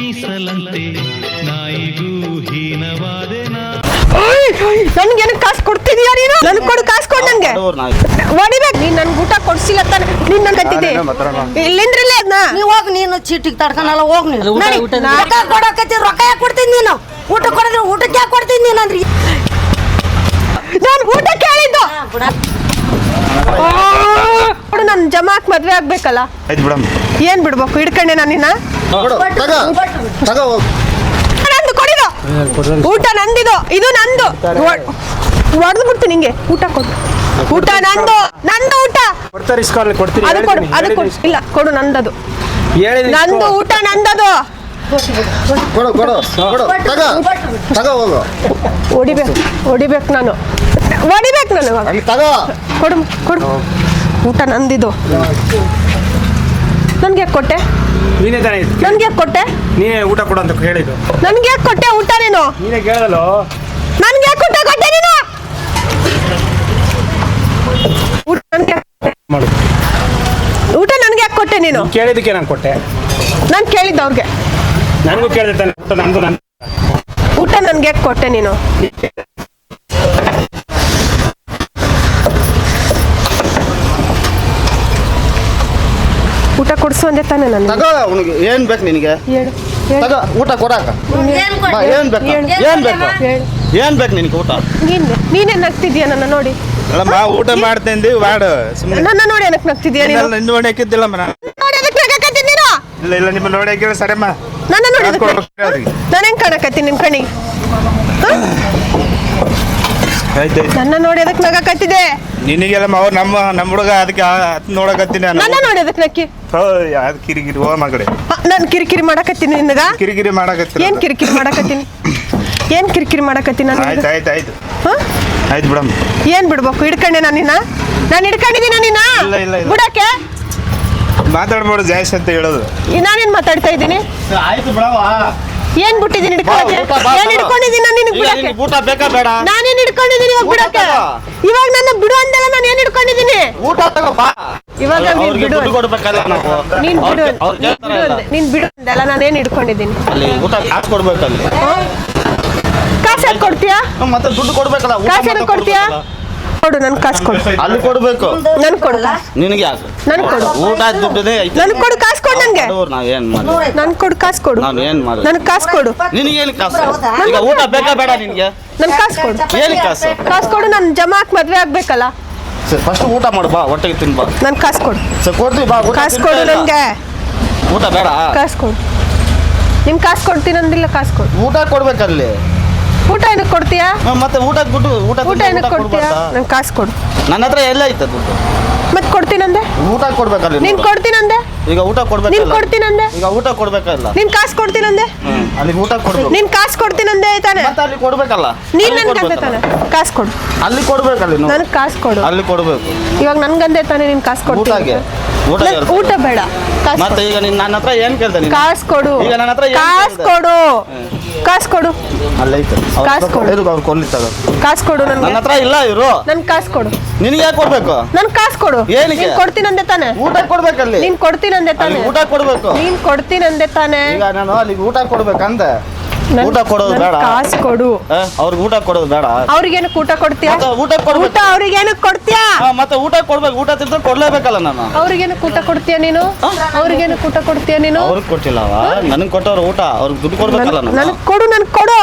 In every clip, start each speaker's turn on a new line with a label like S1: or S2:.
S1: ಮೀಸಲಂತೆ ನಾಯಿಗೂ ಹೀನವಾದೆ
S2: ನನ್ಗೇನು ಕಾಸು ಕೊಡ್ತಿದೀಯ ನೀನು? ನನ್ ಕೊಡು, ಕಾಸು ಕೊಡು ನನ್ಗೆ. ಹೊಡಿಬೇಕು ನೀನ್ ನನ್ಗೆ ಊಟ ಕೊಡ್ಸಿಲ್ಲ ತಾನೆ. ನೀನ್ ನನ್ ಕತ್ತಿದ್ದೆ ಇಲ್ಲಿಂದ್ರಲ್ಲೇ ಅದನ್ನ
S3: ನೀವ್ ಹೋಗ್, ನೀನು ಚೀಟಿಗೆ ತಡ್ಕನಲ್ಲ, ಹೋಗ್ ನೀನು. ರೊಕ್ಕ ಕೊಡಕತ್ತಿ, ರೊಕ್ಕ ಯಾಕೆ ಕೊಡ್ತೀನಿ ನೀನು? ಊಟ ಕೊಡಿದ್ರೆ ಊಟಕ್ಕೆ ಯಾಕೆ ಕೊಡ್ತೀನಿ ನೀನು ಅಂದ್ರಿ?
S2: ನಾನು ಊಟ ಕೇಳಿದ್ದು ನನ್ ಜಮಾಕ್ ಮದ್ವೆ ಆಗ್ಬೇಕಲ್ಲ. ಏನ್ ಬಿಡ್ಬೇಕು? ಹಿಡ್ಕೊಂಡೆ ನಾನಿನ್ನ ನಂದು ಕೊಡಿದು ಊಟ ನಂದಿದು, ಇದು ನಂದು. ಹೊಡೆದು ಬಿಡ್ತೀನಿ ನಿಂಗೆ. ಊಟ ಕೊಡು, ಊಟ ನಂದು, ನಂದು ಊಟ. ಅದು ಕೊಡು, ಅದು ಕೊಡು. ಇಲ್ಲ ಕೊಡು, ನಂದದು, ನಂದು ಊಟ ನಂದದು. ಹೊಡಿಬೇಕು ನಾನು, ಹೊಡಿಬೇಕು ನಾನು. ಕೊಡು ಕೊಡು, ಊಟ ನಂದಿದು. ನನ್ಗೆ ಯಾಕೆ ಕೊಟ್ಟೆ? ನನ್ಗೆ ಯಾಕೆ ಕೊಟ್ಟೆ?
S4: ನೀನೇ ಊಟ ಕೊಡು ಅಂತ ಹೇಳಿದ್ದು.
S2: ನನ್ಗೆ ಯಾಕೆ ಕೊಟ್ಟೆ ಊಟ ನೀನು?
S4: ನೀನೇ ಕೇಳಲ್ಲ.
S2: ನನ್ಗೆ ಯಾಕೆ ಊಟ ಕೊಟ್ಟೆ ನೀನು? ಊಟ ನನ್ಗೆ
S4: ಮಾಡು.
S2: ಊಟ ನನ್ಗೆ ಯಾಕೆ ಕೊಟ್ಟೆ ನೀನು?
S4: ಕೇಳಿದಕ್ಕೆ ನಾನು ಕೊಟ್ಟೆ.
S2: ನಾನು ಕೇಳಿದ್ದ ಅವ್ರಿಗೆ.
S4: ನನಗೂ ಕೇಳಿದೆ ತಾನೆ. ಊಟ ನಂದು, ನಂದು.
S2: ಊಟ ನನ್ಗೆ ಯಾಕೆ ಕೊಟ್ಟೆ ನೀನು? ಊಟ ಕೊಡ್ಸು ಅಂದೆ ತಾನೆ ನಾನು.
S5: ಏನ್ ಬೇಕು ನಿನಗೆ? ಊಟ ಕೊಡಾಕ ಏನ್ ಬೇಕು? ಏನ್ ಬೇಕು? ಏನ್ ಬೇಕು ನಿನಗೆ ಊಟ?
S2: ನೀನೇ ನಗ್ತಿದ್ಯಾ ನನ್ನ ನೋಡಿ?
S5: ಅಲ್ಲಮ್ಮ, ಊಟ ಮಾಡ್ತೇಂದಿ ವಾಡು.
S2: ನನ್ನ ನೋಡಿ ಏನಕ್ಕೆ ನಗ್ತಿದ್ಯಾ ನೀನು?
S5: ನಿನ್ನ ನೋಡಿ ಹಾಕಿದ್ದಿಲ್ಲಮ್ಮ.
S2: ನೋಡಿ ಅದಕ್ಕೆ ನಗಕತ್ತೀನಿ ನೀನು?
S5: ಇಲ್ಲ ಇಲ್ಲ, ನಿಮ್ಮ ನೋಡಿ ಹಾಕಿಲ್ಲ ಸರಿಯಮ್ಮ.
S2: ನನ್ನ ನೋಡಿ ನಾನು ಹೆಂಗ್ ಕಾಣಕತ್ತೀನಿ ನಿನ್ ಕಣಿಗೆ? ನನ್ನ ನೋಡಿ ಅದಕ್ಕೆ ನಗಕತ್ತಿದೆ.
S5: ನಿನಗೆಲ್ಲಮ್ಮ ಅವ್ರು ನಮ್ಮ ಹುಡುಗ ಅದಕ್ಕೆ ನೋಡಕತ್ತೀನಿ.
S2: ನನ್ನ ನೋಡಿ ಅದಕ್ಕೆ ನಕ್ಕಿ
S5: ಯಾವ್ದು ಕಿರಿಕಿರಿ ಹೋಗ ಮಗಡೆ.
S2: ನಾನು ಕಿರಿಕಿರಿ ಮಾಡಕತ್ತೀನಿ ನಿನಗ?
S5: ಕಿರಿಕಿರಿ ಮಾಡಕತ್ತೀನಿ.
S2: ಏನ್ ಕಿರಿಕಿರಿ ಮಾಡಕತ್ತೀನಿ? ಏನ್ ಕಿರಿಕಿರಿ ಮಾಡಕತ್ತೀನಿ ನಾನು?
S5: ಆಯ್ತು ಆಯ್ತು ಆಯ್ತು ಆಯ್ತು ಬಿಡಮ್ಮ.
S2: ಏನ್ ಬಿಡ್ಬೇಕು? ಹಿಡ್ಕೊಂಡೆ ನಾನಿನ್ನ? ನಾನು ಹಿಡ್ಕೊಂಡಿದ್ದೀನ ನಿನ್ನ ಬಿಡಕ್ಕೆ?
S5: ಮಾತಾಡ್ಬೇಡ ಜಾಸ್ತಿ ಅಂತ ಹೇಳೋದು.
S2: ನಾನೇನ್ ಮಾತಾಡ್ತಾ ಇದ್ದೀನಿ?
S5: ಆಯ್ತು ಬಿಡವ.
S2: ಏನ್ ಬಿಟ್ಟಿದ್ದೀನಿ ಹಿಡ್ಕೊಳಕ್ಕೆ? ಏನ್ ಹಿಡ್ಕೊಂಡಿದ್ದೀನಿ ನಾನು ನಿನಗೆ ಬಿಡಕ್ಕೆ?
S5: ಊಟ ಬೇಕಾ ಬೇಡ?
S2: ನಾನೇನ್ ಹಿಡ್ಕೊಂಡಿದ್ದೀನಿ ಇವಾಗ ಬಿಡಕ್ಕೆ? ಇವಾಗ ನನ್ನ ಬಿಡು ಅಂದಲ್ಲ, ನಾನು ಏನ್ ಹಿಡ್ಕೊಂಡಿದ್ದೀನಿ?
S5: ಊಟ ತಗೋಪ್ಪ.
S2: ಇವಾಗ ನೀನ್ ಬಿಡು,
S5: ಕೊಡ್ಬೇಕಲ್ಲ ನಾವು.
S2: ನೀನ್ ಬಿಡು, ನೀನ್ ಬಿಡು ಅಂದಲ್ಲ, ನಾನೇನ್ ಹಿಡ್ಕೊಂಡಿದ್ದೀನಿ?
S5: ಅಲ್ಲಿ ಊಟ ಕಾಸು ಕೊಡ್ಬೇಕಲ್ಲಿ.
S2: ಕಾಸು ಯಾಕೆ ಕೊಡ್ತೀಯಾ?
S5: ಮತ್ತೆ ದುಡ್ಡು ಕೊಡ್ಬೇಕಲ್ಲ.
S2: ಕಾಸು ಯಾಕೆ ಕೊಡ್ತೀಯಾ? ಕೊಡು, ನನ್ ಕಾಸು ಕೊಡು.
S5: ಅಲ್ಲಿ ಕೊಡ್ಬೇಕು.
S2: ನನ್ ಕೊಡು.
S5: ನಿನಗೆ ಯಾಕೆ?
S2: ನನ್ ಕೊಡು.
S5: ಊಟ ದುಡ್ಡೇ ಐತೆ.
S2: ನನ್ ಕೊಡು, ಕಾಸು ಕೊಡು ನನ್ಗೆ.
S5: ನಾವೇನ್ ಮಾಡಿ?
S2: ನನ್ ಕೊಡು, ಕಾಸು ಕೊಡು.
S5: ನಾನು ಏನ್ ಮಾಡಿ?
S2: ನನ್ ಕಾಸು ಕೊಡು.
S5: ನಿನಗೇನು ಕಾಸು? ಈಗ ಊಟ ಬೇಕಾ ಬೇಡ ನಿನ್ಗೆ?
S2: ನನ್ ಕಾಸು ಕೊಡು.
S5: ಏನು ಕಾಸು?
S2: ಕಾಸು ಕೊಡು, ನನ್ ಜಮಾಕ್ ಮದ್ವೆ ಆಗ್ಬೇಕಲ್ಲ.
S5: ಸರ್ ಫಸ್ಟ್ ಊಟ ಮಾಡು ಬಾ, ಹೊಟ್ಟೆಗೆ ತಿನ್ ಬಾ.
S2: ನನ್ ಕಾಸು ಕೊಡು.
S5: ಸರ್ ಕೊಡ್ತೀವಿ ಬಾ.
S2: ಕಾಸು ಕೊಡು ನನ್ಗೆ.
S5: ಊಟ ಬೇಡ?
S2: ಕಾಸು ಕೊಡು. ನಿಮ್ ಕಾಸು ಕೊಡ್ತೀನಿ ಅಂದಿಲ್ಲ, ಕಾಸು ಕೊಡು.
S5: ಊಟ ಕೊಡ್ಬೇಕಲ್ಲಿ.
S2: ಊಟ ಏನಕ್ಕೆ ಕೊಡ್ತೀಯಾ?
S5: ಮತ್ತೆ ಊಟ ದುಡ್ಡು
S2: ಊಟ ಏನಕ್ಕೆ ಕೊಡ್ತೀಯಾ? ನನ್ ಕಾಸು ಕೊಡು.
S5: ನನ್ನ ಹತ್ರ ಎಲ್ಲ ಐತೆ ದುಡ್ಡು.
S2: ಮತ್ತೆ ಕೊಡ್ತೀನಂದೆ?
S5: ಊಟ ಕೊಡ್ಬೇಕಲ್ಲಿ.
S2: ನೀನ್ ಕೊಡ್ತೀನಂದೆ?
S5: ಈಗ ಊಟ ಕೊಡ್ಬೇಕು.
S2: ನೀನ್ ಕೊಡ್ತೀನಂದೆ?
S5: ಈಗ ಊಟ ಕೊಡ್ಬೇಕಲ್ಲ.
S2: ನೀನ್ ಕಾಸು ಕೊಡ್ತೀನಂದೆ?
S5: ಅಲ್ಲಿ ಊಟ ಕೊಡ್ಬೇಕು.
S2: ನೀನ್ ಕಾಸು ಕೊಡ್ತೀನಂದೆ ತಾನೆ?
S5: ಮತ್ತೆ ಅಲ್ಲಿ ಕೊಡ್ಬೇಕಲ್ಲ.
S2: ನೀನ್ ನನ್ಗಂದೆ ತಾನೆ? ಕಾಸು ಕೊಡು.
S5: ಅಲ್ಲಿ ಕೊಡ್ಬೇಕಲ್ಲಿ.
S2: ನನ್ಗೆ ಕಾಸು ಕೊಡು.
S5: ಅಲ್ಲಿ ಕೊಡ್ಬೇಕು.
S2: ಇವಾಗ ನನ್ಗಂದೆ ತಾನೆ ನೀನ್ ಕಾಸು ಕೊಡ್ತೀನಿ? ಊಟ ಬೇಡ,
S5: ಮತ್ತೆ ಈಗ ನೀನ್ ನನ್ನ ಹತ್ರ ಏನ್ ಕೇಳ್ತಾನೆ?
S2: ಕಾಸು ಕೊಡು.
S5: ಈಗ ನನ್ನ ಹತ್ರ
S2: ಕಾಸು ಕೊಡು. ಕಾಸು ಕೊಡು.
S5: ಅಲ್ಲೈತೆ
S2: ಕಾಸು ಕೊಡು.
S5: ಅವ್ರು ಕೊಡ್ಲಿ ತಗೋ.
S2: ಕಾಸು ಕೊಡು ನನ್ಗೆ.
S5: ನನ್ನ ಹತ್ರ ಇಲ್ಲ ಇವರು.
S2: ನನ್ ಕಾಸು ಕೊಡು.
S5: ನಿನಗೆ ಯಾಕೆ ಕೊಡ್ಬೇಕು?
S2: ನನ್ ಕಾಸು ಕೊಡು.
S5: ಏನಕ್ಕೆ?
S2: ನೀನ್ ಕೊಡ್ತೀನಂದೆ ತಾನೆ?
S5: ಊಟ ಕೊಡ್ಬೇಕಲ್ಲಿ.
S2: ನೀನ್ ಕೊಡ್ತೀನಂದೆ ತಾನೆ?
S5: ಊಟ ಕೊಡ್ಬೇಕು.
S2: ನೀನ್ ಕೊಡ್ತೀನಂದೆ ತಾನೆ?
S5: ಈಗ ನಾನು ಅಲ್ಲಿಗೆ ಊಟ ಕೊಡ್ಬೇಕಂದೆ. ಊಟ ಕೊಡೋದು ಬೇಡ.
S2: ಕಾಸು ಕೊಡು.
S5: ಅವ್ರಿಗೆ ಊಟ ಕೊಡೋದು ಬೇಡ.
S2: ಅವ್ರಿಗೇನಕ್ಕೆ ಊಟ ಕೊಡ್ತೀಯಾ?
S5: ಊಟ ಕೊಡ್ಬೇಕು.
S2: ಊಟ ಅವ್ರಿಗೇನಕ್ಕೆ ಕೊಡ್ತೀಯಾ?
S5: ಮತ್ತೆ ಊಟ ಕೊಡ್ಬೇಕು. ಊಟ ತಿಂದ್ರೆ ಕೊಡ್ಲೇಬೇಕಲ್ಲ ನಾನು.
S2: ಅವ್ರಿಗೇನಕ್ಕೆ ಊಟ ಕೊಡ್ತೀಯಾ ನೀನು? ಅವ್ರಿಗೇನಕ್ಕೆ ಊಟ ಕೊಡ್ತೀಯಾ ನೀನು?
S5: ಅವ್ರಿಗೆ ಕೊಟ್ಟಿಲ್ಲವ, ನನಗೆ ಕೊಟ್ಟವ್ರು ಊಟ. ಅವ್ರಿಗೆ ದುಡ್ಡು ಕೊಡ್ಬೇಕಲ್ಲ ನಾನು.
S2: ನನಗೆ ಕೊಡು, ನನ್ಗೆ ಕೊಡು.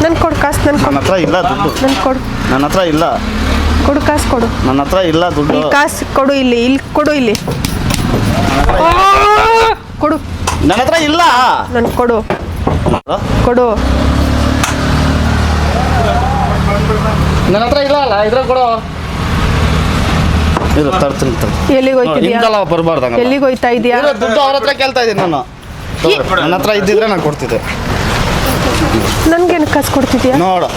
S2: ನನ್ ಕೊಡು ಕಾಸು.
S5: ನನ್ನ ಹತ್ರ ಇಲ್ಲ ದುಡ್ಡು.
S2: ನನ್ ಕೊಡು.
S5: ನನ್ನ ಹತ್ರ ಇಲ್ಲ.
S2: ಕೊಡು ಕಾಸು ಕೊಡು.
S5: ನನ್ನ ಹತ್ರ ಇಲ್ಲ ದುಡ್ಡು.
S2: ಕಾಸು ಕೊಡು. ಇಲ್ಲಿ ಕೊಡು. ಇಲ್ಲಿ ಕೊಡು.
S5: ನನ್ನ ಹತ್ರ ಇಲ್ಲ.
S2: ನನ್ ಕೊಡು. ಕೊಡು.
S5: ನನ್ನ ಹತ್ರ ಇಲ್ಲ ಅಲ್ಲ, ಇದ್ರ ಕೊಡು. ಇದು ತರ್ತೀನಿ.
S2: ಎಲ್ಲಿಗೆ ಹೋಯ್ತಿದ್ಯಾ?
S5: ಬರ್ಬಾರ್ದಂಗ.
S2: ಎಲ್ಲಿಗೆ ಹೋಯ್ತಾ ಇದೀಯಾ?
S5: ದುಡ್ಡು ಅವ್ರ ಹತ್ರ ಕೇಳ್ತಾ ಇದ್ದೀನಿ ನಾನು. ನನ್ನ ಹತ್ರ ಇದ್ದಿದ್ರೆ ನಾನು ಕೊಡ್ತಿದ್ದೆ.
S2: ನನ್ಗೇನು ಕಾಸು ಕೊಡ್ತಿದ್ಯಾ?
S5: ನೋಡು,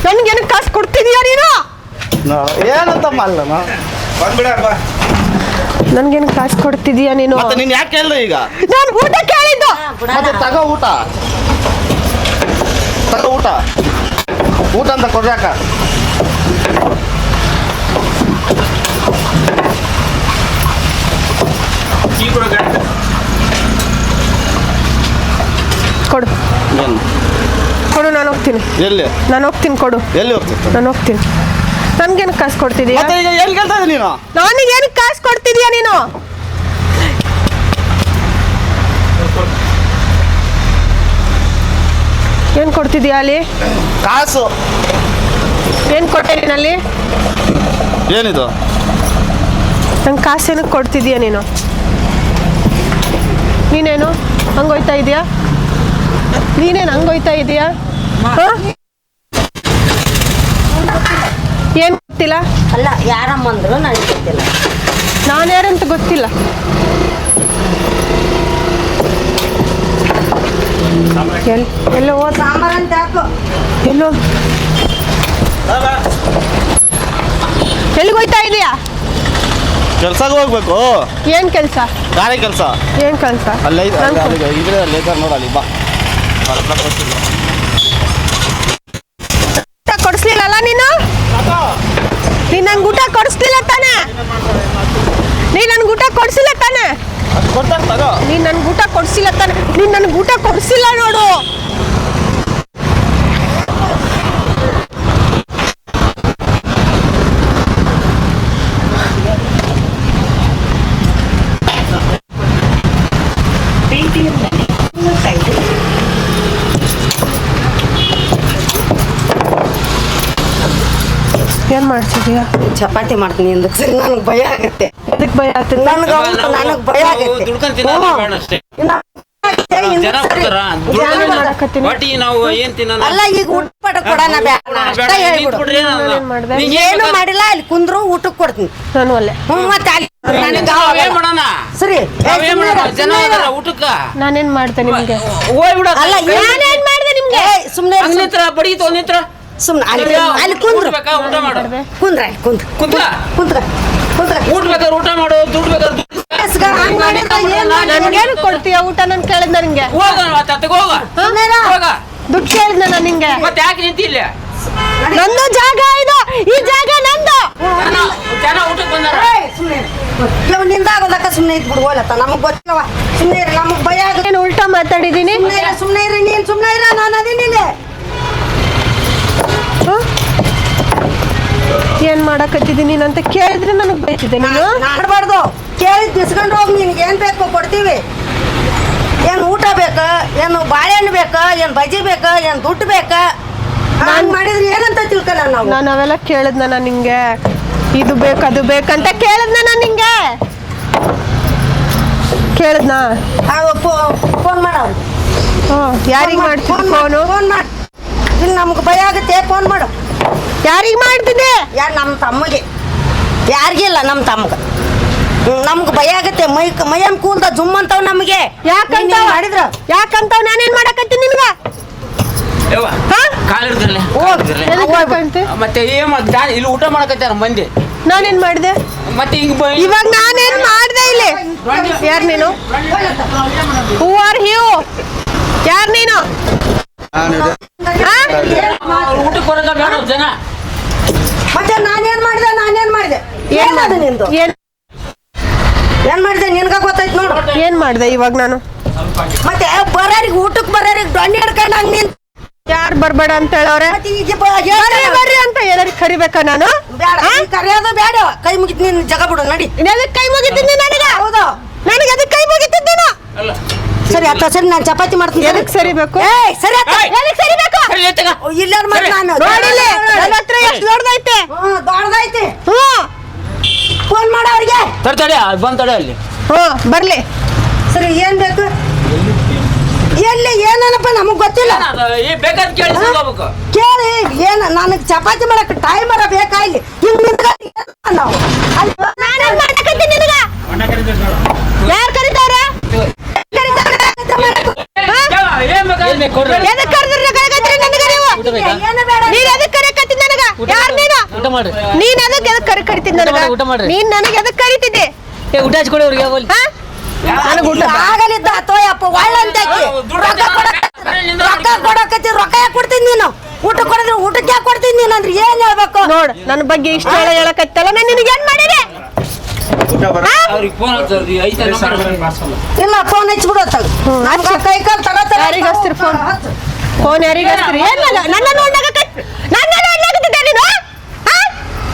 S2: ನನ್ಗೇನು ಕಾಸು ಕೊಡ್ತಿದ್ಯಾ ನೀನು?
S5: ಏನಂತಮ್ಮ ಅಲ್ಲಮ್ಮ.
S2: ನನ್ಗೇನು ಕಾಸು ಕೊಡ್ತಿದ್ಯಾ ನೀನು?
S5: ಮತ್ತೆ ನೀನ್ ಯಾಕೆ ಕೇಳಿದೆ ಈಗ?
S2: ನಾನು ಊಟ ಕೇಳಿದ್ದು.
S5: ಮತ್ತೆ ತಗೋ ಊಟ. ತಗೋ ಊಟ. ಊಟ ಅಂತ ಕೊಡ್ಯಾಕ.
S2: ಹೋಗ್ತೀನಿ.
S5: ಎಲ್ಲಿ
S2: ನಾನು ಹೋಗ್ತೀನಿ, ಕೊಡು.
S5: ಎಲ್ಲಿ ಹೋಗ್ತಿತ್ತು?
S2: ನಾನು ಹೋಗ್ತೀನಿ. ನನ್ಗೇನು ಕಾಸು ಕೊಡ್ತಿದೀಯ?
S5: ಮತ್ತೆ ಈಗ ಎಲ್ಲಿ ಕೇಳ್ತಾ ಇದ್ದೀನಿ ನೀನು?
S2: ನನಗೇನು ಕಾಸು ಕೊಡ್ತಿದೀಯ ನೀನು? ಏನು ಕೊಡ್ತಿದೀಯ ಅಲ್ಲಿ?
S5: ಕಾಸು
S2: ಏನು ಕೊಟ್ಟೆ ನೀನಲ್ಲಿ?
S5: ಏನಿದು?
S2: ನಂಗೆ ಕಾಸೇನು ಕೊಡ್ತಿದೀಯ ನೀನು? ನೀನೇನು ಹಂಗೋಯ್ತಾ ಇದೀಯಾ? ನೀನೇನು ಹಂಗೋಯ್ತಾ ಇದೀಯಾ? ಏನು ಗೊತ್ತಿಲ್ಲ?
S3: ಅಲ್ಲ ಯಾರಮ್ಮಂದ್ರು ನನಗೆ ಗೊತ್ತಿಲ್ಲ.
S2: ನಾನು ಯಾರಂತ ಗೊತ್ತಿಲ್ಲ. ಎಲ್ಲೋ ಹೋದ
S3: ಸಾಂಬಾರ್ ಅಂತ ಹಾಕು.
S2: ಎಲ್ಲೋ ಎಲ್ಲಿಗೆ ಹೋಯ್ತಾ ಇದೀಯಾ?
S5: ಕೆಲ್ಸಕ್ಕೆ ಹೋಗ್ಬೇಕು.
S2: ಏನ್ ಕೆಲಸ?
S5: ಗಾರೆ ಕೆಲಸ.
S2: ಏನ್ ಕೆಲಸ?
S5: ಅಲ್ಲೇ ಇದ್ರೆ ಲೇಖರ್ ನೋಡಲ್ಲಿ ಬಾ.
S2: ಕೊಡಿಸ್ಲಿಲ್ಲ ನೀನು? ನೀನ್ ನಂಗೆ ಊಟ ಕೊಡಿಸ್ಲಿಲ್ಲ ತಾನೆ? ನೀನ್ ನನ್ಗೆ ಊಟ ಕೊಡಿಸಿಲ್ಲ ತಾನೆ?
S5: ಕೊಡ್ತಾರೆ ತಗೋ.
S2: ನೀನ್ ನನ್ಗೆ ಊಟ ಕೊಡಿಸಿಲ್ಲ ತಾನೆ? ನೀನ್ ನನ್ಗೆ ಊಟ ಕೊಡಿಸಿಲ್ಲ ನೋಡು. ಏನ್ ಮಾಡ್ತಿದೀಯಾ?
S3: ಚಪಾತಿ ಮಾಡ್ತೀನಿ ಅಂದಕ್ಕೆ ನನಗೆ ಭಯ ಆಗತ್ತೆ.
S2: ಅದಕ್ಕೆ ಭಯ ಆಗ್ತದೆ.
S3: ನನಗೆ ಭಯ ಆಗತ್ತೆ.
S6: ನಾವು ಏನ್ ತಿನ್ನೋಣ?
S3: ಅಲ್ಲ ಈಗ ಊಟ ಪಟ ಕೊಡೋಣ ಅಷ್ಟೇ ಹೇಳ್ಬಿಡು. ಏನು ಮಾಡಿಲ್ಲ, ಅಲ್ಲಿ ಕುಂದ್ರು ಊಟಕ್ಕೆ ಕೊಡ್ತೀನಿ
S2: ನಾನು ಅಲ್ಲೇ.
S3: ಮತ್ತೆ ಅಲ್ಲಿ
S6: ಏನ್ ಮಾಡೋಣ?
S3: ಸರಿ
S6: ನಾವೇನ್ ಮಾಡೋಣ? ಜನ ಇದಾರ ಊಟಕ್ಕ.
S2: ನಾನೇನ್ ಮಾಡ್ದೆ ನಿಮ್ಗೆ?
S6: ಹೋಗ್ಬಿಡ.
S3: ಅಲ್ಲ
S2: ನಾನೇನ್ ಮಾಡ್ದೆ ನಿಮ್ಗೆ?
S3: ಸುಮ್ನೆ
S6: ನಿಂತ್ರ ಬಡೀತು ನಿಂತ್ರ
S3: ಸುಮ್ನೆ ಅಲ್ಲಿ ಕುಂದ್ರು
S6: ಊಟ ಮಾಡು.
S3: ಕುಂದ್ರ ಕುಂದ್ರ
S6: ಕುಂತ್ರ
S3: ಕುಂದ್ರ ಕುಂದ್ರ
S6: ಊಟ ಬೇಕಾದ್ರೆ ಊಟ ಮಾಡು, ದುಡ್ಡು ಬೇಕಾದ್ರೆ
S2: ನನ್ಗೇನು ಕೊಡ್ತೀಯ ಊಟ? ನಾನು ಕೇಳಿದ್ ನನಗೆ
S6: ಹೋಗ ಹೋಗ ಹೋಗ.
S3: ದುಡ್ಡು ಕೇಳಿದ್ನ ನಾನು ನಿಂಗೆ.
S6: ಮತ್ತೆ ಯಾಕೆ ನಿಂತಿಲ್ಲ?
S2: ನಂದು ಜಾಗ ಇದು, ಈ ಜಾಗ ನಂದು.
S6: ಜನ ಊಟಕ್ಕೆ ಬಂದಾರ.
S3: ಸುಮ್ಮನೆ ನಿಂದಾಗೋದಕ್ಕ ಸುಮ್ಮನೆ ಇದ್ಬಿಡು. ಹೋಲತ್ತ ನಮಗ್ ಗೊತ್ತಿಲ್ಲವ. ಸುಮ್ಮನೆ ಇರ, ನಮಗ್ ಭಯ ಆಗುತ್ತೆ.
S2: ಏನು ಉಲ್ಟಾ ಮಾತಾಡಿದೀನಿ?
S3: ಸುಮ್ಮನೆ ಇರಿ, ನೀನ್ ಸುಮ್ಮನೆ ಇರ, ನಾನು ಅದೀನಿ.
S2: ಏನ್ ಮಾಡಕತ್ತಿದೀನಿ ಅಂತ ಕೇಳಿದ್ರೆ ನನಗ್ ಬೈತಿದ್ದೆ ನೀನು?
S3: ಮಾಡಬಾರ್ದು. ಕೇಳಿದ್ ದಿಸ್ಕೊಂಡು ಹೋಗಿ. ನಿನ್ಗೆ ಏನ್ ಬೇಕು ಕೊಡ್ತೀವಿ. ಏನ್ ಊಟ ಬೇಕಾ, ಏನು ಬಾಳೆಹಣ್ಣು ಬೇಕಾ, ಏನ್ ಬಜ್ಜಿ ಬೇಕಾ, ಏನ್ ದುಡ್ಡು ಬೇಕಾ? ನಾನ್ ಮಾಡಿದ್ರೆ ಏನಂತ ತಿಳ್ಕಲ್ಲ ನಾವು.
S2: ನಾನು ಅವೆಲ್ಲ ಕೇಳಿದ್ನ ನಾನು ನಿಂಗೆ? ಇದು ಬೇಕು ಅದು ಬೇಕಂತ ಕೇಳಿದ್ನ ನಾನು ನಿಂಗೆ? ಕೇಳಿದ್ನಾ?
S3: ಫೋನ್ ಮಾಡವ್ರು.
S2: ಯಾರಿಗೆ ಮಾಡ್ತೀನಿ ಫೋನು?
S3: ಫೋನ್ ಮಾಡಿ. ಇಲ್ಲಿ ನಮ್ಗೆ ಭಯ ಆಗುತ್ತೆ. ಫೋನ್ ಮಾಡು.
S2: ಯಾರಿಗೆ ಮಾಡ್ತಿದ್ದೆ?
S3: ಯಾರು? ನಮ್ಮ ತಮ್ಮಗೆ. ಯಾರಿಗಿಲ್ಲ, ನಮ್ಮ ತಮ್ಗೆ. ನಮ್ಗೆ ಭಯ ಆಗುತ್ತೆ. ಮೈಯನ್ ಕೂಲ್ದ ಜುಮ್ ಅಂತಾವ್ ನಮಗೆ.
S2: ಯಾಕಂತ
S3: ಮಾಡಿದ್ರ?
S2: ಯಾಕಂತಾವ್? ನಾನೇನ್ ಮಾಡಕತ್ತೀನಿ ನಿನ್ಗ?
S6: ಕಾಲಿಡ್ತಿರ್ಲಿ ಮತ್ತೆ ಏನ್ ಇಲ್ಲಿ ಊಟ ಮಾಡಕತ್ತಾರ ಮಂದಿ.
S2: ನಾನೇನ್ ಮಾಡಿದೆ?
S6: ಮತ್ತೆ ಹಿಂಗ
S2: ಇವಾಗ ನಾನೇನ್ ಮಾಡ್ದೆ ಇಲ್ಲಿ? ಯಾರ್ ನೀನು? Who are you? ಯಾರ್ ನೀನು?
S6: ಊಟಕ್ಕೆ ಬರೋದ ಬೇಡ ಜನ.
S3: ಮತ್ತೆ ನಾನೇನ್ ಮಾಡಿದೆ? ಏನದು ನಿಂದು? ಏನ್ ಮಾಡಿದೆ? ನಿನ್ಗ ಗೊತ್ತಾಯ್ತು ನೋಡು.
S2: ಏನ್ ಮಾಡ್ದೆ ಇವಾಗ ನಾನು?
S3: ಮತ್ತೆ ಬರೋರಿಗೆ, ಊಟಕ್ಕೆ ಬರೋರಿಗೆ ದೊಣ್ಣೆ ಹಿಡ್ಕೊಂಡು ಹಂಗ ನಿಂತ.
S2: ಯಾರು ಬರ್ಬೇಡ ಅಂತ ಹೇಳವ್ರೆ? ಬರ್ರಿ ಅಂತ ಎಲ್ಲರಿಗೆ ಕರಿಬೇಕಾ ನಾನು?
S3: ಬೇಡ, ಕರೆಯೋದು ಬೇಡ. ಕೈ ಮುಗಿತ್ ನೀನ್ ಜಗ ಬಿಡು. ನಡಿ.
S2: ಅದಕ್ಕೆ ಕೈ ಮುಗಿತಿದ್ದೆ ನನಗೆ?
S3: ಹೌದು,
S2: ನನಗೆ ಅದಕ್ಕೆ ಕೈ ಮುಗಿತಿದ್ದೇನು?
S3: ಸರಿ ಅತ್ತ. ಸರಿ, ನಾನು ಚಪಾತಿ ಮಾಡ್ತೀನಿ.
S2: ಎದಕ್ಕೆ ಸರಿಬೇಕು?
S3: ಸರಿ ಅತ್ತ. ಎದಕ್ಕೆ ಸರಿಬೇಕು? ಇಲ್ಲ ಮಾಡಿ ನಾನು
S2: ನೋಡಿಲ್ಲ. ನನ್ನ ಹತ್ರ ಎಷ್ಟು ದೊಡ್ಡದೈತೆ?
S3: ದೊಡ್ಡದೈತಿ. ಫೋನ್ ಮಾಡ ಅವ್ರಿಗೆ.
S6: ತಡೆ ಬಂದ್ ತಡೆ ಅಲ್ಲಿ.
S2: ಬರ್ಲಿ.
S3: ಸರಿ, ಏನ್ ಬೇಕು? ಎಲ್ಲಿ ಏನಪ್ಪ ನಮಗ್ ಗೊತ್ತಿಲ್ಲ.
S6: ಬೇಕಾದ ಕೇಳಿ
S3: ಕೇಳಿ. ಏನ ನನಗ್ ಚಪಾತಿ ಮಾಡಕ್ ಟೈಮ್ ಬರ ಬೇಕಾ? ಇಲ್ಲಿ ನಾವು ಯಾರು ಕರೀತಾವ್ರೆ?
S6: ಊಟ ಹಚ್ಕೊಡಿ ಅವ್ರಿಗೆ.
S3: ಆಗಲಿದ್ದ ತೋಯಪ್ಪ ಒಳ್ಳಂತ ರೊಕ್ಕ ಕೊಡಕತ್ತಿ. ರೊಕ್ಕ ಯಾಕೆ ಕೊಡ್ತೀನಿ ನೀನು? ಊಟ ಕೊಡಿದ್ರೆ ಊಟಕ್ಕೆ ಯಾಕೆ ಕೊಡ್ತೀನಿ ನೀನು? ಅಂದ್ರೆ ಏನ್ ಹೇಳ್ಬೇಕು?
S2: ನೋಡ್, ನನ್ನ ಬಗ್ಗೆ ಇಷ್ಟ ಹೇಳಕತ್ತಲ್ಲ. ನಾನು ನಿನಗೆ ಏನ್ ಮಾಡಿದೆ?
S3: ಇಲ್ಲ, ಫೋನ್ ಹಚ್ಬಿಡು. ಕೈ ಕಾಲು ತಗೋತಾರೆ.
S2: ಯಾರಿಗೆ ಹಚ್ತೀರಿ ಫೋನ್? ಫೋನ್ ಯಾರಿಗೆ ಹಚ್ತೀರಿ? ನನ್ನ ನೋಡ್ಲಾಕತ್ತಿದ್ದೆ ನೀನು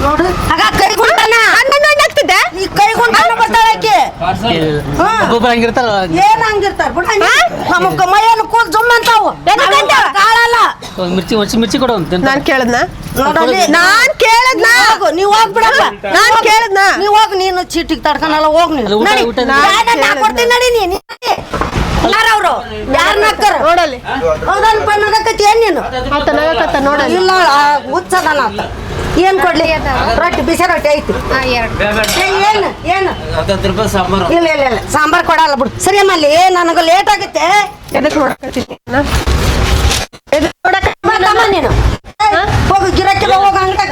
S3: ನೋಡು ಆಗ ಕೈ ಗುಂಡನ
S2: ನನ್ನ ನೋಡ್ಲಾಗ್ತಿದ್ದೆ
S3: ಈ ಕೈ ಗುಂಡನ ಬರ್ತಾಳೆ ಆಕೆ
S6: ಒಬ್ಬೊಬ್ರು ಹಂಗಿರ್ತಾರ
S3: ಏನ್ ಹಂಗಿರ್ತಾರ ಬಿಡ ನಮಗ್ ಮೈಯನ್ನು ಕೂಲ್ ಜುಮ್ ಅಂತಾವು ಕಾಳಲ್ಲ
S6: ಮಿರ್ಚಿ ಕೊಡು ಅಂತ
S2: ನಾನ್ ಕೇಳದ್ನ
S3: ನೋಡಲ್ಲಿ
S2: ನಾನ್ ಕೇಳದ್ನ
S3: ನೀವ್ ಹೋಗ್ಬಿಡಲ್ಲ
S2: ನಾನ್ ಕೇಳದ್ನ
S3: ನೀವ್ ಹೋಗ್ ನೀನು ಚೀಟಿಗೆ ತಡ್ಕನಲ್ಲ ಹೋಗ್ ನೀನು
S6: ಊಟ-
S3: ನಡಿ.
S6: ಊಟ-
S3: ನಾ ಕೊಡ್ತೀನಿ ನಡಿ ನೀನು ಯಾರವ್ರು ಯಾರನ್ನ ಹಾಕ್ತಾರ
S2: ನೋಡಲ್ಲಿ
S3: ಹೌದಲ್ಪ ನಗಕತ್ತಿ ಏನ್ ನೀನು
S2: ಆತ ನಗಕತ್ತ ನೋಡಲ್ಲಿ
S3: ಇಲ್ಲ ಹುಚ್ಚದನ ಅಂತ ಏನ್ ಕೊಡ್ಲಿ ರೊಟ್ಟಿ ಬಿಸಿ ರೊಟ್ಟಿ ಐತಿ ಏನು ಏನು
S6: 10 ರೂಪಾಯಿ ಸಾಂಬಾರು
S3: ಇಲ್ಲ ಇಲ್ಲ ಇಲ್ಲ ಸಾಂಬಾರ್ ಕೊಡಲ್ಲ ಬಿಡು ಸರಿ ಅಮ್ಮಲ್ಲಿ ನನಗೆ ಲೇಟ್ ಆಗುತ್ತೆ
S2: ಎದಕ್ ನೋಡಕತ್ತಿದ್ದೆ
S3: ತಮ್ಮ ನೀನು ಹೋಗು ಗಿರಾಕಿ ಹೋಗ ಅಂಗಡಿಯಾಗ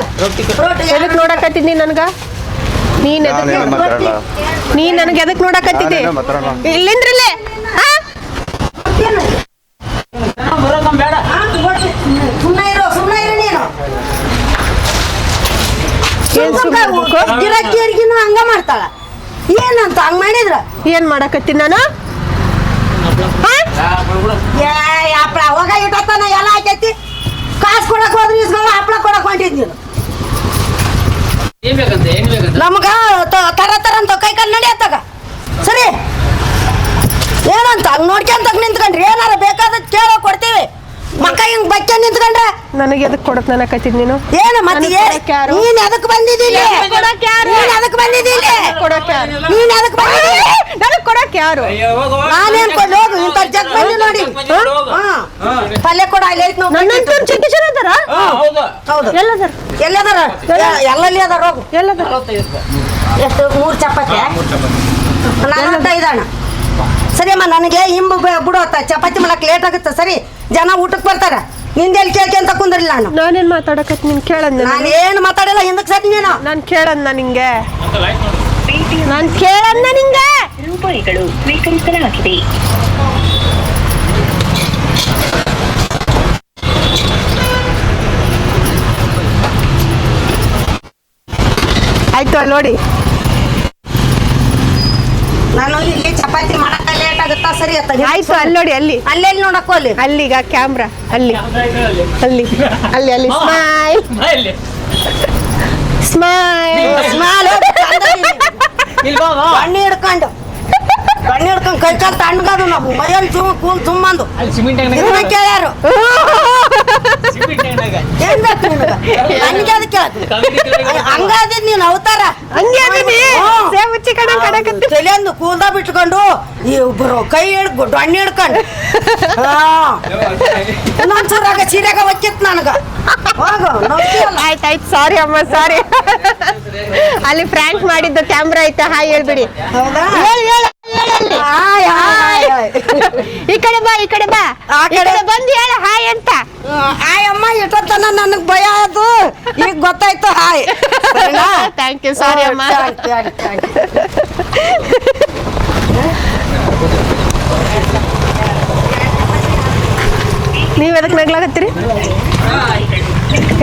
S3: ರೊಟ್ಟಿ
S2: ಎದಕ್ ನೋಡಕತ್ತಿದ್ನಿ ನನ್ಗ ನೀನ್ ನೀನ್ ನನಗೆ ಎದಕ್ ನೋಡಕತ್ತಿದ್ದಿ ಇಲ್ಲಿಂದ್ರಲ್ಲೇ
S6: ಬೇಡ
S3: ಸುಮ್ಮನೆ ಇರು ನೀನು ಗಿರಾಕಿಯರಿಗಿನ ಹಂಗ ಮಾಡ್ತಾಳ ಏನಂತ ಹಂಗ ಮಾಡಿದ್ರ
S2: ಏನ್ ಮಾಡಕತ್ತೀನಿ ನಾನು
S3: ಹಪ್ಳ ಹೋಗ ಇಟ್ಟತನ ಎಲ್ಲ ಹಾಕೈತಿ ಕಾಸು ಕೊಡಕ್ ಹೋದ್ರಿ ಇಸ್ಕೊಂಡ ಹಪ್ಳ ಕೊಡಕ್ ಹೊಂಟಿದ್ ನೀನು
S6: ಏನ್ ಬೇಕಂತ
S3: ನಮಗ ತರ ಅಂತ ಕೈ ಕಾಲು ನಡಿಯತ್ತಾಗ ಸರಿ ಏನಂತ ಹಂಗ ನೋಡ್ಕೊಂತ ನಿಂತ್ಕೊಂಡ್ರಿ ಏನಾರ ಬೇಕಾದ ಕೇಳೋ ಕೊಡ್ತೀವಿ ಮಕ್ಕ ಹಿಂಗ್ ಬಚ್ಚ ನಿಂತ್ಕೊಂಡ್ರೆ
S2: ನನಗೆ ಎದಕ್ ಕೊಡಕ್ ನನಕತ್ತಿದ್ ನೀನು
S3: ಏನು ಮತ್ತೆ
S2: ಕೊಡಕ್ ಯಾರು?
S3: ನೀನ್ ಎದಕ್ ಬಂದಿದ್ದೀನಿ
S2: ಕೊಡಕ್ ಯಾರು?
S3: ನೀನ್ ಎದಕ್ ಬಂದಿದ್ದೀನಿ
S2: ಕೊಡಕ್ ಯಾರು?
S3: ನೀನ್ ಎದಕ್ ಬಂದಿದ್ದೀನಿ
S2: ನನಗ್ ಕೊಡಕ್ ಯಾರು
S3: ನಾನೇನ್ ಕೊಡ್ಲಿ ಹೋಗು ಇಂಥ ಜಗ್ ಬಂದಿ ನೋಡಿ ಪಲ್ಯ ಕೊಡ ಅಲ್ಲಿ ಐತ್ ನಾವು
S2: ನನ್ನಂತ ಚೆಕ್ಕಿ ಜನ ಅದಾರ
S3: ಹೌದು
S2: ಎಲ್ಲದಾರ
S3: ಎಲ್ಲದಾರ ಎಲ್ಲಲ್ಲಿ ಅದಾರ ಹೋಗು
S2: ಎಲ್ಲದಾರ
S3: ಎಷ್ಟು 3 ಚಪಾತಿ ನನ್ನ ಇದಣ್ಣ ಸರಿ ಅಮ್ಮ ನನಗೆ ಹಿಂಬು ಬಿಡುವತ್ತ ಚಪಾತಿ ಮಾಡಕ್ ಲೇಟ್ ಆಗುತ್ತೆ ಸರಿ ಜನ ಊಟಕ್ಕೆ ಬರ್ತಾರ ನಿಂದೆಲ್ಲಿ ಕೇಳ್ಕೊಂತ ಕುಂದ್ರಿಲ್ಲ ನಾನು
S2: ನಾನೇನ್ ಮಾತಾಡಕತ್ ನಿನ್ ಕೇಳದ್
S3: ನಾನು ಏನು ಮಾತಾಡಿಲ್ಲ ಹಿಂದಕ್ಕೆ ಸರಿ ನೀನು
S2: ನಾನ್ ಕೇಳದ್ನ ನಿಂಗೆ ನಾನ್ ಕೇಳದ್ನ ನಿಂಗೆ
S7: ರೂಪಾಯಿಗಳು ಸ್ವೀಕರಿಸಲಾಗಿದೆ.
S2: ಆಯ್ತು ಅಲ್ಲಿ ನೋಡಿ
S3: ನಾನು ಇಲ್ಲಿ ಚಪಾತಿ ಮಾಡಕ್ಕ ಲೇಟ್ ಆಗುತ್ತಾ ಸರಿ ಅತ್ತ
S2: ಆಯ್ತು ಅಲ್ಲಿ ನೋಡಿ ಅಲ್ಲಿ
S3: ಅಲ್ಲೆಲ್ಲಿ ನೋಡಕ್ಕೋ ಅಲ್ಲಿ
S2: ಅಲ್ಲಿಗ ಕ್ಯಾಮ್ರಾ ಅಲ್ಲಿ ಅಲ್ಲಿ ಅಲ್ಲಿ ಅಲ್ಲಿ ಸ್ಮೈಲ್ ಸ್ಮೈಲ್
S3: ಸ್ಮಾಲ್ ಕಣ್ಣು ಹಿಡ್ಕೊಂಡು ಕೈ ಕಾಲು ತಣ್ಣಗದು ನಾವು ಮೈಯಲ್ಲಿ ಕೂಲ್ ತುಂಬಂದು
S6: ಸಿಮೆಂಟ್
S3: ಇದನ್ನ ಕೇಳ್ಯಾರು ಏನ್ ಬೇಕು ನಿನಗ ನನಗೆ ಅದಕ್ಕೆ ಹಂಗಾದಿದ್ ನೀನು ಅವತಾರ
S2: ಹಂಗೆ ಅದೀನಿ. ಸೇವ್ ಮುಚ್ಚಿ ಕಡೆ ಕಡಕತ್ತಿ.
S3: ತಲೆಂದು ಕೂಲ್ದ ಬಿಟ್ಕೊಂಡು ಇಬ್ರು ಕೈ ಹಿಡ್ಕೊಂಡು ಡೊಣ್ಣೆ ಹಿಡ್ಕೊಂಡು ಇನ್ನೊಂದ್ಸೂರಾಗ ಸೀರೆಗ ಒಕ್ಕಿತ್ ನನಗ ಹೋಗು ನೋಡ್ತೀಯಲ್ಲ.
S2: ಆಯ್ತಾಯ್ತು ಸಾರಿ ಅಮ್ಮ ಸಾರಿ ಅಲ್ಲಿ ಫ್ರ್ಯಾಂಕ್ ಮಾಡಿದ್ದು ಕ್ಯಾಮ್ರಾ ಐತೆ ಹಾಯ್ ಹೇಳ್ಬಿಡಿ
S3: ಹೌದಾ?
S2: ಹಾಯ್ ಹಾಯ್ ಈ ಕಡೆ ಬಾ ಈ ಕಡೆ ಬಾ
S3: ಆ
S2: ಈ
S3: ಕಡೆ
S2: ಕಡೆ ಬಂದು ಹೇಳ ಹಾಯ್ ಅಂತ
S3: ಆಯಮ್ಮ ಇಟ್ಟತನ ನನಗ್ ಭಯ ಅದು ಈಗ ಗೊತ್ತಾಯ್ತು ಹಾಯ್
S2: ಥ್ಯಾಂಕ್ ಯು ಸಾರಿ ಅಮ್ಮ ನೀವ್ ಎದಕ್ ನಗ್ಲಾಕತ್ತೀರಿ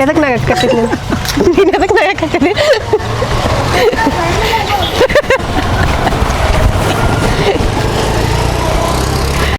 S2: ಎದಕ್ ನಗಕತ್ತೀರಿ ನೀನು ಎದಕ್ ನಗಕತ್ತೀರಿ